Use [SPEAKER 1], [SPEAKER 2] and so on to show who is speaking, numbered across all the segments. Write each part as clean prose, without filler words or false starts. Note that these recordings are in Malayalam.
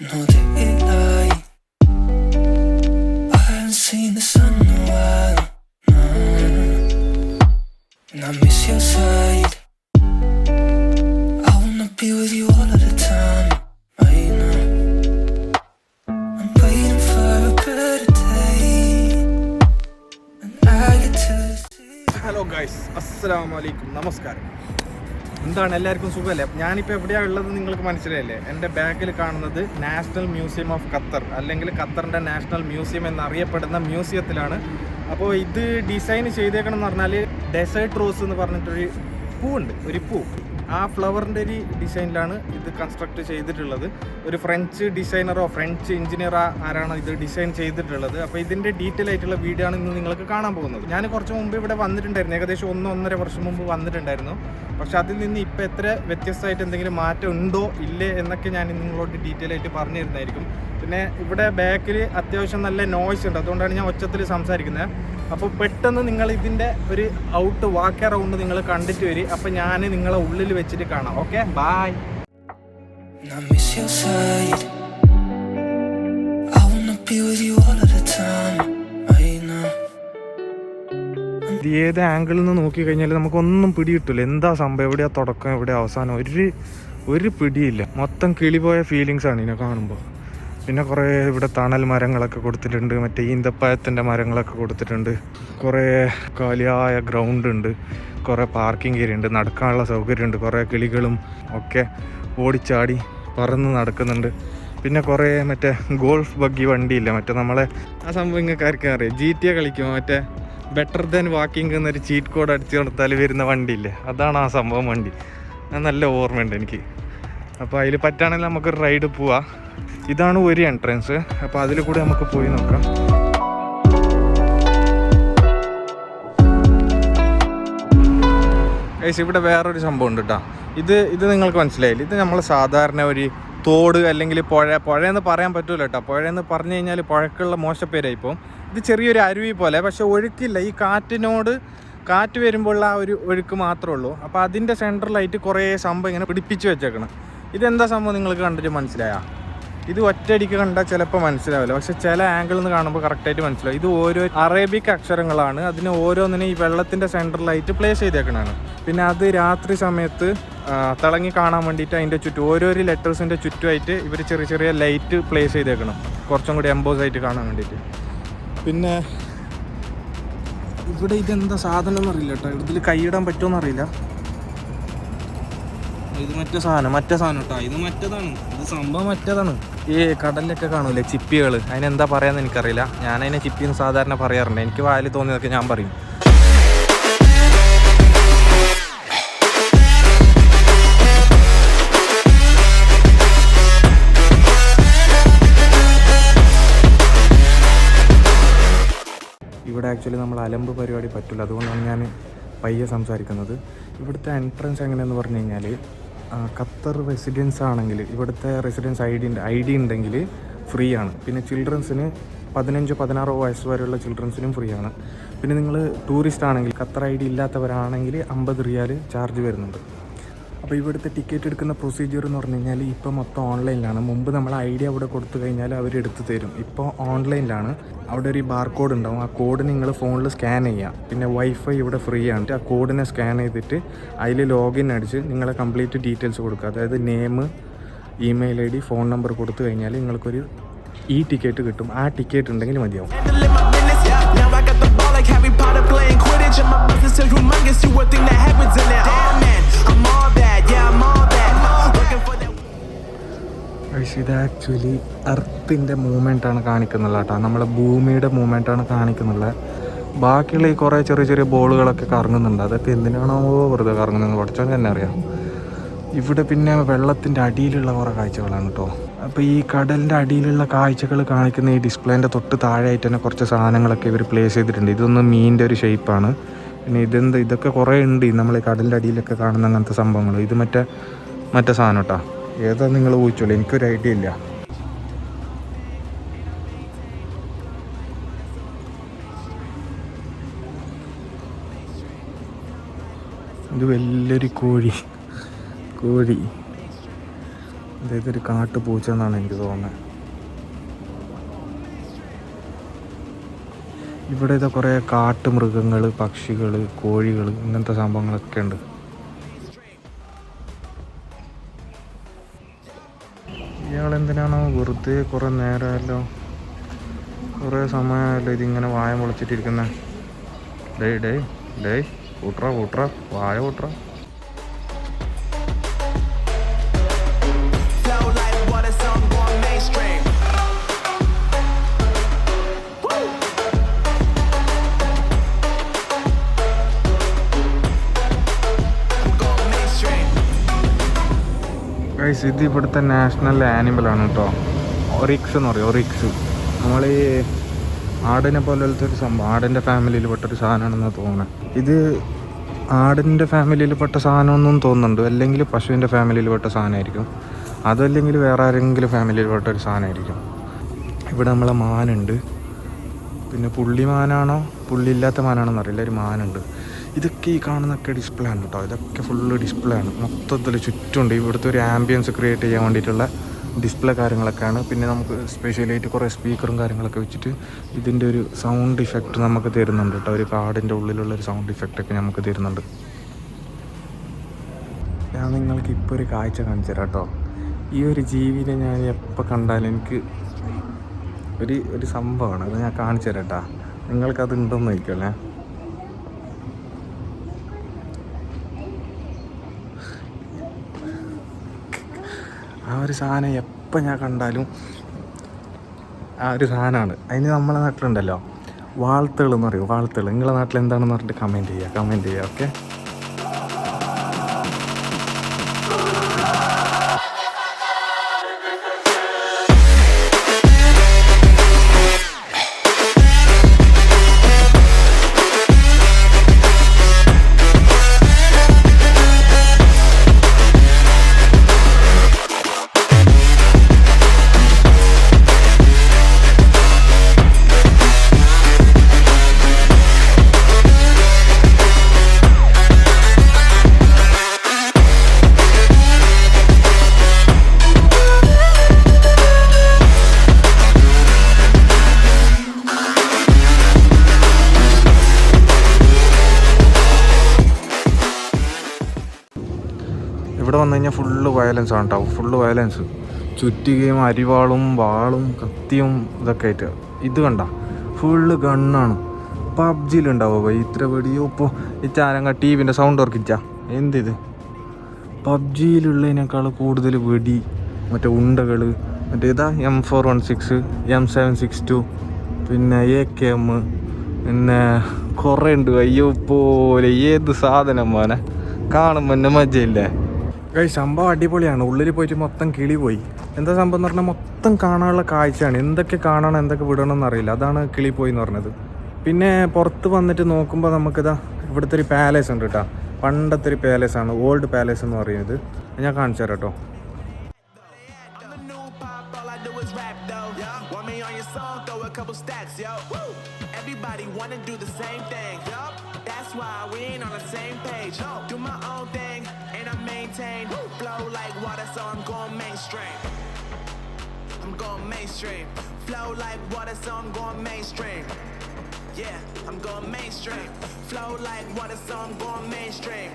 [SPEAKER 1] know that it light. I haven't seen the sun in a while, no. And I miss your side. I wanna be with you all of the time, right now. I'm waiting for a better day, and I get to see.
[SPEAKER 2] Hello guys, അസ്സലാമു അലൈക്കും, നമസ്കാരം. എന്താണ് എല്ലാവർക്കും സുഖമല്ലേ? ഞാനിപ്പോൾ എവിടെയാണ് ഉള്ളത് നിങ്ങൾക്ക് മനസ്സിലായില്ലേ? എൻ്റെ ബാക്കിൽ കാണുന്നത് നാഷണൽ മ്യൂസിയം ഓഫ് ഖത്തർ, അല്ലെങ്കിൽ ഖത്തറിൻ്റെ നാഷണൽ മ്യൂസിയം എന്നറിയപ്പെടുന്ന മ്യൂസിയത്തിലാണ്. അപ്പോൾ ഇത് ഡിസൈൻ ചെയ്തേക്കണം എന്ന് പറഞ്ഞാൽ ഡെസേർട്ട് റോസ് എന്ന് പറഞ്ഞിട്ടൊരു പൂവുണ്ട്, ഒരു പൂ. ആ ഫ്ലവറിൻ്റെ ഒരു ഡിസൈനിലാണ് ഇത് കൺസ്ട്രക്ട് ചെയ്തിട്ടുള്ളത്. ഒരു ഫ്രഞ്ച് ഡിസൈനറോ ഫ്രഞ്ച് എഞ്ചിനീയറോ ആരാണ് ഇത് ഡിസൈൻ ചെയ്തിട്ടുള്ളത്. അപ്പോൾ ഇതിൻ്റെ ഡീറ്റെയിൽ ആയിട്ടുള്ള വീഡിയോ ആണ് ഇന്ന് നിങ്ങൾക്ക് കാണാൻ പോകുന്നത്. ഞാൻ കുറച്ച് മുമ്പ് ഇവിടെ വന്നിട്ടുണ്ടായിരുന്നു, ഏകദേശം 1-1.5 വർഷം മുമ്പ് വന്നിട്ടുണ്ടായിരുന്നു. പക്ഷെ അതിൽ നിന്ന് ഇപ്പോൾ എത്ര വ്യത്യസ്തമായിട്ട് എന്തെങ്കിലും മാറ്റം ഉണ്ടോ ഇല്ലേ എന്നൊക്കെ ഞാൻ നിങ്ങളോട് ഡീറ്റെയിൽ ആയിട്ട് പറഞ്ഞു തരുന്നതായിരിക്കും. പിന്നെ ഇവിടെ ബാക്കിൽ അത്യാവശ്യം നല്ല നോയ്സ് ഉണ്ട്, അതുകൊണ്ടാണ് ഞാൻ ഒച്ചത്തിൽ സംസാരിക്കുന്നത്. അപ്പോൾ പെട്ടെന്ന് നിങ്ങൾ ഇതിൻ്റെ ഒരു ഔട്ട് വാക്ക് അറൗണ്ട് നിങ്ങൾ കണ്ടിട്ട് വരും. അപ്പോൾ ഞാൻ നിങ്ങളെ ഉള്ളിൽ വെച്ചിട്ട് കാണാം. Okay, bye. ഇത് ഏത് ആംഗിളിൽ നിന്ന് നോക്കിക്കഴിഞ്ഞാൽ നമുക്കൊന്നും പിടികിട്ടില്ല. എന്താ സംഭവം, എവിടെയാ തുടക്കം എവിടെയാ അവസാനം, ഒരു പിടിയില്ല. മൊത്തം കിളിപോയ ഫീലിങ്സ് ആണ് ഇതിനെ കാണുമ്പോൾ. പിന്നെ കുറേ ഇവിടെ തണൽ മരങ്ങളൊക്കെ കൊടുത്തിട്ടുണ്ട്, മറ്റേ ഈന്തപ്പഴത്തിൻ്റെ മരങ്ങളൊക്കെ കൊടുത്തിട്ടുണ്ട്. കുറേ കാലിയായ ഗ്രൗണ്ട് ഉണ്ട്, കുറേ പാർക്കിംഗ് ഏരിയ ഉണ്ട്, നടക്കാനുള്ള സൗകര്യമുണ്ട്. കുറേ കിളികളും ഒക്കെ ഓടിച്ചാടി പറന്ന് നടക്കുന്നുണ്ട്. പിന്നെ കുറേ മറ്റേ ഗോൾഫ് ബഗ്ഗി വണ്ടിയില്ല, മറ്റേ നമ്മളെ ആ സംഭവം ഇങ്ങൾക്കാർക്കും അറിയാം, GTA കളിക്കുമ്പോൾ മറ്റേ ബെറ്റർ ദാൻ വാക്കിംഗ് എന്നൊരു ചീറ്റ് കോഡ് അടിച്ചു കൊടുത്താൽ വരുന്ന വണ്ടിയില്ലേ, അതാണ് ആ സംഭവം വണ്ടി. അത് നല്ല ഓർമ്മയുണ്ട് എനിക്ക്. അപ്പോൾ അതിൽ പറ്റുകയാണെങ്കിൽ നമുക്കൊരു റൈഡ് പോവാം. ഇതാണ് ഒരു എൻട്രൻസ്, അപ്പോൾ അതിൽ കൂടെ നമുക്ക് പോയി നോക്കാം. ഗൈസ്, ഇവിടെ വേറൊരു സംഭവം ഉണ്ട് കേട്ടോ. ഇത് നിങ്ങൾക്ക് മനസ്സിലായില്ല, ഇത് നമ്മൾ സാധാരണ ഒരു തോട് അല്ലെങ്കിൽ പുഴയെന്ന് പറയാൻ പറ്റൂല കേട്ടോ. പുഴയെന്ന് പറഞ്ഞു കഴിഞ്ഞാൽ പുഴക്കുള്ള മോശപ്പേരായിപ്പോൾ. ഇത് ചെറിയൊരു അരുവി പോലെ, പക്ഷെ ഒഴുക്കില്ല. ഈ കാറ്റ് വരുമ്പോഴുള്ള ആ ഒരു ഒഴുക്ക് മാത്രമേ ഉള്ളൂ. അപ്പോൾ അതിൻ്റെ സെൻട്രലായിട്ട് കുറേ സംഭവം ഇങ്ങനെ പിടിപ്പിച്ച് വെച്ചേക്കണം. ഇതെന്താ സംഭവം നിങ്ങൾക്ക് കണ്ടിട്ട് മനസ്സിലായോ? ഇത് ഒറ്റയടിക്ക് കണ്ടാൽ ചിലപ്പോൾ മനസ്സിലാവില്ല, പക്ഷെ ചില ആംഗിളിൽ നിന്ന് കാണുമ്പോൾ കറക്റ്റായിട്ട് മനസ്സിലാവും. ഇത് ഓരോ അറേബിക് അക്ഷരങ്ങളാണ്, അതിന് ഓരോന്നിനും ഈ വെള്ളത്തിൻ്റെ സെൻട്രലായിട്ട് പ്ലേസ് ചെയ്തേക്കണതാണ്. പിന്നെ അത് രാത്രി സമയത്ത് തിളങ്ങി കാണാൻ വേണ്ടിയിട്ട് അതിൻ്റെ ചുറ്റും ഓരോരോ ലെറ്റേഴ്സിൻ്റെ ചുറ്റുമായിട്ട് ഇവർ ചെറിയ ചെറിയ ലൈറ്റ് പ്ലേസ് ചെയ്തേക്കണം, കുറച്ചും കൂടി എംബോസ് ആയിട്ട് കാണാൻ വേണ്ടിയിട്ട്. പിന്നെ ഇവിടെ ഇതെന്താ സാധനം എന്നറിയില്ല കേട്ടോ, ഇതിൽ കൈയിടാൻ പറ്റുമോ അറിയില്ല. ഇത് മറ്റേ സാധനം കേട്ടോ, ഇത് മറ്റേതാണ്, ഇത് സംഭവം മറ്റേതാണ്. ഈ കടലിലൊക്കെ കാണൂലേ ചിപ്പികൾ, അതിനെന്താ പറയാന്ന് എനിക്കറിയില്ല. ഞാനതിനെ ചിപ്പിന്ന് സാധാരണ പറയാറുണ്ട്, എനിക്ക് വായിൽ തോന്നിയതൊക്കെ ഞാൻ പറയും. ഇവിടെ ആക്ച്വലി നമ്മൾ അലമ്പ് പരിപാടി പറ്റില്ല, അതുകൊണ്ടാണ് ഞാൻ പയ്യെ സംസാരിക്കുന്നത്. ഇവിടുത്തെ എൻട്രൻസ് എങ്ങനെയെന്ന് പറഞ്ഞു കഴിഞ്ഞാൽ, ഖത്തർ റെസിഡൻസ് ആണെങ്കിൽ ഇവിടുത്തെ റെസിഡൻസ് ഐ ഡി ഉണ്ടെങ്കിൽ ഫ്രീ ആണ്. പിന്നെ ചിൽഡ്രൻസിന് 15-16 വയസ്സ് വരെയുള്ള ചിൽഡ്രൻസിനും ഫ്രീ ആണ്. പിന്നെ നിങ്ങൾ ടൂറിസ്റ്റ് ആണെങ്കിൽ, ഖത്തർ ID ഇല്ലാത്തവരാണെങ്കിൽ 50 റിയാൽ ചാർജ് വരുന്നുണ്ട്. അപ്പോൾ ഇവിടുത്തെ ടിക്കറ്റ് എടുക്കുന്ന പ്രൊസീജിയർ എന്ന് പറഞ്ഞു കഴിഞ്ഞാൽ ഇപ്പോൾ മൊത്തം ഓൺലൈനിലാണ്. മുമ്പ് നമ്മൾ ID അവിടെ കൊടുത്തു കഴിഞ്ഞാൽ അവർ എടുത്തു തരും. ഇപ്പോൾ ഓൺലൈനിലാണ്. അവിടെ ഒരു ബാർകോഡ് ഉണ്ടാവും, ആ കോഡ് നിങ്ങൾ ഫോണിൽ സ്കാൻ ചെയ്യാം. പിന്നെ വൈഫൈ ഇവിടെ ഫ്രീ ആണ്. ആ കോഡിനെ സ്കാൻ ചെയ്തിട്ട് അതിൽ ലോഗിൻ അടിച്ച് നിങ്ങളെ കംപ്ലീറ്റ് ഡീറ്റെയിൽസ് കൊടുക്കുക. അതായത് name, email ID, phone number കൊടുത്തു കഴിഞ്ഞാൽ നിങ്ങൾക്കൊരു ടിക്കറ്റ് കിട്ടും. ആ ടിക്കറ്റ് ഉണ്ടെങ്കിൽ മതിയാവും. ഇത് ആക്ച്വലി എർത്തിൻ്റെ മൂവ്മെൻറ്റാണ് കാണിക്കുന്നുള്ളത് കേട്ടോ, നമ്മളെ ഭൂമിയുടെ മൂവ്മെൻറ്റാണ് കാണിക്കുന്നുള്ളത്. ബാക്കിയുള്ള ഈ കുറേ ചെറിയ ചെറിയ ബോളുകളൊക്കെ കറങ്ങുന്നുണ്ട്, അതൊക്കെ എന്തിനാണോ വെറുതെ കറങ്ങുന്നത് പഠിച്ചാൽ തന്നെ അറിയാം. ഇവിടെ പിന്നെ വെള്ളത്തിൻ്റെ അടിയിലുള്ള കുറേ കാഴ്ചകളാണ് കേട്ടോ. അപ്പോൾ ഈ കടലിൻ്റെ അടിയിലുള്ള കാഴ്ചകൾ കാണിക്കുന്ന ഈ ഡിസ്പ്ലേൻ്റെ തൊട്ട് താഴെയായിട്ട് തന്നെ കുറച്ച് സാധനങ്ങളൊക്കെ ഇവർ പ്ലേസ് ചെയ്തിട്ടുണ്ട്. ഇതൊന്നും മീനിൻ്റെ ഒരു ഷേപ്പാണ്. പിന്നെ ഇതൊക്കെ കുറേ ഉണ്ട് നമ്മൾ ഈ കടലിൻ്റെ അടിയിലൊക്കെ കാണുന്ന അങ്ങനത്തെ സംഭവങ്ങൾ. ഇത് മറ്റേ സാധനം കേട്ടോ, ഏതാ നിങ്ങൾ ഊഹിച്ചോളൂ, എനിക്കൊരു ഐഡിയ ഇല്ല. ഇത് വലിയൊരു കോഴി ഇതൊരു കാട്ടുപൂച്ച എന്നാണ് എനിക്ക് തോന്നുന്നത്. ഇവിടെ ഇതാ കുറേ കാട്ടുമൃഗങ്ങൾ, പക്ഷികൾ, കോഴികൾ, ഇങ്ങനത്തെ സംഭവങ്ങളൊക്കെ ഉണ്ട്. ഇയാളെന്തിനാണോ വെറുതെ കുറേ നേരമല്ലോ, കുറേ സമയമല്ലോ ഇതിങ്ങനെ വായ മുളച്ചിട്ടിരിക്കുന്നത്. ഡേയ് ഡേയ് ഡേയ് കൂട്ടറ വായ കൂട്ടറ. ഇത് ഇവിടുത്തെ നാഷണൽ ആനിമലാണ് കേട്ടോ, ഒറിക്സ് എന്ന് പറയും. ഒറിക്സ് നമ്മൾ ഈ ആടിനെ പോലത്തെ ഒരു സംഭവം, ആടിൻ്റെ ഫാമിലിയിൽ പെട്ടൊരു സാധനമാണെന്ന് തോന്നുന്നത്. ഇത് ആടിൻ്റെ ഫാമിലിയിൽ പെട്ട സാധനമൊന്നും തോന്നുന്നുണ്ട്, അല്ലെങ്കിൽ പശുവിൻ്റെ ഫാമിലിയിൽ പെട്ട സാധനമായിരിക്കും, അതല്ലെങ്കിൽ വേറെ ആരെങ്കിലും ഫാമിലിയിൽ പെട്ട ഒരു സാധനമായിരിക്കും. ഇവിടെ നമ്മളെ മാനുണ്ട്, പിന്നെ പുള്ളിമാനാണോ പുള്ളിയില്ലാത്ത മാനാണോ എന്നറിയില്ല, ഒരു മാനുണ്ട്. ഇതൊക്കെ ഈ കാണുന്നൊക്കെ ഡിസ്പ്ലേ ആണ് കേട്ടോ, ഇതൊക്കെ ഫുള്ള് ഡിസ്പ്ലേ ആണ്. മൊത്തത്തിൽ ചുറ്റുമുണ്ട്. ഇവിടുത്തെ ഒരു ആംബിയൻസ് ക്രിയേറ്റ് ചെയ്യാൻ വേണ്ടിയിട്ടുള്ള ഡിസ്പ്ലേ കാര്യങ്ങളൊക്കെയാണ്. പിന്നെ നമുക്ക് സ്പെഷ്യലായിട്ട് കുറേ സ്പീക്കറും കാര്യങ്ങളൊക്കെ വെച്ചിട്ട് ഇതിൻ്റെ ഒരു സൗണ്ട് ഇഫക്റ്റ് നമുക്ക് തരുന്നുണ്ട് കേട്ടോ. ഒരു കാടിൻ്റെ ഉള്ളിലുള്ള ഒരു സൗണ്ട് ഇഫക്റ്റൊക്കെ നമുക്ക് തരുന്നുണ്ട്. ഞാൻ നിങ്ങൾക്ക് ഇപ്പോൾ ഒരു കാഴ്ച കാണിച്ചു തരാം കേട്ടോ. ഈ ഒരു ജീവിനെ ഞാൻ എപ്പോൾ കണ്ടാലും എനിക്ക് ഒരു സംഭവമാണ്, അത് ഞാൻ കാണിച്ചു തരാം കേട്ടോ. നിങ്ങൾക്കത് ഉണ്ടോയെന്ന് ചോദിക്കുമല്ലേ. ആ ഒരു സാധനം എപ്പോൾ ഞാൻ കണ്ടാലും ആ ഒരു സാധനമാണ്. അതിന് നമ്മളെ നാട്ടിലുണ്ടല്ലോ വാൾത്തുകൾ എന്ന് പറയും, വാൾത്തുകൾ. നിങ്ങളെ നാട്ടിൽ എന്താണെന്ന് പറഞ്ഞിട്ട് കമൻറ്റ് ചെയ്യുക. ഓക്കെ. ഇവിടെ വന്നു കഴിഞ്ഞാൽ ഫുള്ള് വയലൻസ് ആണ് കേട്ടോ, ഫുള്ള് വയലൻസ്. ചുറ്റുകയും അരിവാളും വാളും കത്തിയും ഇതൊക്കെ ആയിട്ട്. ഇത് കണ്ട ഫുള്ള് ഗണ്ണാണ്. പബ്ജിയിലുണ്ടാവുക ഇത്ര വെടിയോ. ഇപ്പോൾ ഈ ചാരങ്ങ ടിവിൻ്റെ സൗണ്ട് ഓർക്കിച്ചാ എന്തിത്. പബ്ജിയിലുള്ളതിനേക്കാൾ കൂടുതൽ വെടി, മറ്റേ ഉണ്ടകൾ, മറ്റേ ഇതാ M416, M762, പിന്നെ AKM, പിന്നെ കുറേ ഉണ്ട്. അയ്യോ പോലെ ഏത് സാധനം മോനെ കാണുമ്പോൾ തന്നെ മജയില്ലേ. സംഭവം അടിപൊളിയാണ്. ഉള്ളിൽ പോയിട്ട് മൊത്തം കിളി പോയി. എന്താ സംഭവം എന്ന് പറഞ്ഞാൽ മൊത്തം കാണാനുള്ള കാഴ്ചയാണ്. എന്തൊക്കെ കാണണം എന്തൊക്കെ വിടണം എന്നറിയില്ല, അതാണ് കിളി പോയി എന്ന് പറഞ്ഞത്. പിന്നെ പുറത്ത് വന്നിട്ട് നോക്കുമ്പോൾ നമുക്കിതാ ഇവിടുത്തെ ഒരു പാലസ് ഉണ്ട് കേട്ടോ. പണ്ടത്തെ ഒരു പാലസാണ്, ഓൾഡ് പാലസ് എന്ന് പറയുന്നത്. ഞാൻ കാണിച്ചു തരാം കേട്ടോ.
[SPEAKER 1] Everybody wanna do the same thing. That's why we ain't on the same page. Do my own thing and I maintain. Flow like water, so I'm going mainstream. I'm going mainstream. Flow like water, so I'm going mainstream. Yeah, I'm going mainstream. Flow like water, so I'm going mainstream.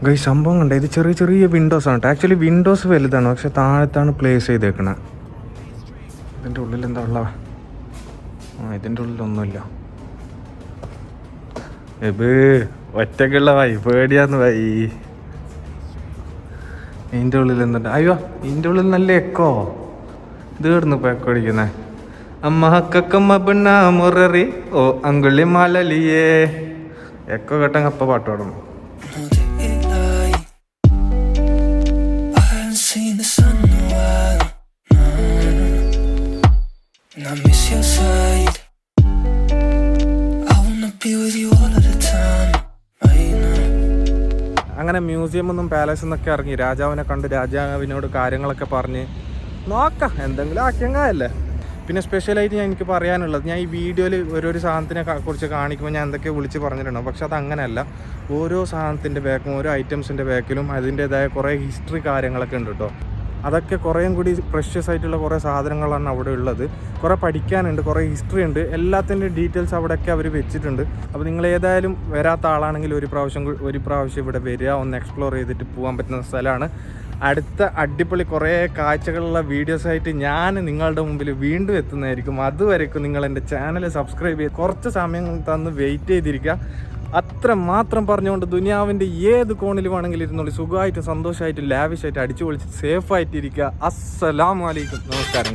[SPEAKER 2] Guys സംഭവം കണ്ടേ, ഇത് ചെറിയ ചെറിയ വിൻഡോസ് ആണ്. ആക്ച്വലി വിൻഡോസ് വലുതാണ്, പക്ഷെ താഴത്താണ് പ്ലേസ് ചെയ്തേക്കണത്. ഇതിൻ്റെ ഉള്ളിൽ എന്താ ഉള്ള? ഇതിൻ്റെ ഉള്ളിലൊന്നുമില്ല. ഒറ്റക്കുള്ള വൈ പേടിയാന്ന് വൈ. ഇതിൻ്റെ ഉള്ളിൽ എന്തുണ്ട്? അയ്യോ, ഇതിൻ്റെ ഉള്ളിൽ നല്ല എക്കോ. ഇത് കിടന്നു ഇപ്പോൾ എക്കോ അടിക്കുന്നേ. അമ്മ ഹക്കമ്മ പെണ്ണ മുററി ഓ അങ്കുള്ളി മാലലിയേ. എക്കോ കേട്ടെങ്കിൽ അപ്പം പാട്ട് പാടണം.
[SPEAKER 1] I miss your side. I wanna be with you all of the time. Right now.
[SPEAKER 2] അങ്ങനെ മ്യൂസിയം ഒന്നും പാലസ് എന്നൊക്കെ ഇറങ്ങി. രാജാവിനെ കണ്ട് രാജാവിനോട് കാര്യങ്ങളൊക്കെ പറഞ്ഞ് നോക്കാം, എന്തെങ്കിലും ആക്കിയങ്ങല്ലേ. പിന്നെ സ്പെഷ്യലായിട്ട് ഞാൻ എനിക്ക് പറയാനുള്ളത്, ഞാൻ ഈ വീഡിയോയിൽ ഓരോരോ സാധനത്തിനെ കുറിച്ച് കാണിക്കുമ്പോൾ ഞാൻ എന്തൊക്കെ വിളിച്ച് പറഞ്ഞിട്ടുണ്ടാവും. പക്ഷെ അതങ്ങനെയല്ല. ഓരോ സാധനത്തിൻ്റെ ബാക്കും ഓരോ ഐറ്റംസിൻ്റെ ബാക്കിലും അതിൻ്റേതായ കുറേ ഹിസ്റ്ററി കാര്യങ്ങളൊക്കെ ഉണ്ട് കേട്ടോ. അതൊക്കെ കുറേയും കൂടി പ്രഷ്യസ് ആയിട്ടുള്ള കുറേ സാധനങ്ങളാണ് അവിടെ ഉള്ളത്. കുറേ പഠിക്കാനുണ്ട്, കുറേ ഹിസ്റ്ററി ഉണ്ട്, എല്ലാത്തിൻ്റെ ഡീറ്റെയിൽസ് അവിടെയൊക്കെ അവർ വെച്ചിട്ടുണ്ട്. അപ്പോൾ നിങ്ങൾ ഏതായാലും വരാത്ത ആളാണെങ്കിൽ ഒരു പ്രാവശ്യം ഇവിടെ വരിക, ഒന്ന് എക്സ്പ്ലോർ ചെയ്തിട്ട് പോകാൻ പറ്റുന്ന സ്ഥലമാണ്. അടുത്ത അടിപൊളി കുറേ കാഴ്ചകളുള്ള വീഡിയോസായിട്ട് ഞാൻ നിങ്ങളുടെ മുമ്പിൽ വീണ്ടും എത്തുന്നതായിരിക്കും. അതുവരേക്കും നിങ്ങൾ എൻ്റെ ചാനൽ സബ്സ്ക്രൈബ് ചെയ്ത് കുറച്ച് സമയം തന്ന് വെയിറ്റ് ചെയ്തിരിക്കുക. അത്ര മാത്രം പറഞ്ഞുകൊണ്ട് ദുനിയാവിൻ്റെ ഏത് കോണിൽ വേണമെങ്കിലും ഇരുന്നോളി, സുഖമായിട്ട് സന്തോഷമായിട്ട് ലാവിഷായിട്ട് അടിച്ചു പൊളിച്ച് സേഫായിട്ടിരിക്കുക. അസ്സലാമു അലൈക്കും, നമസ്കാരം.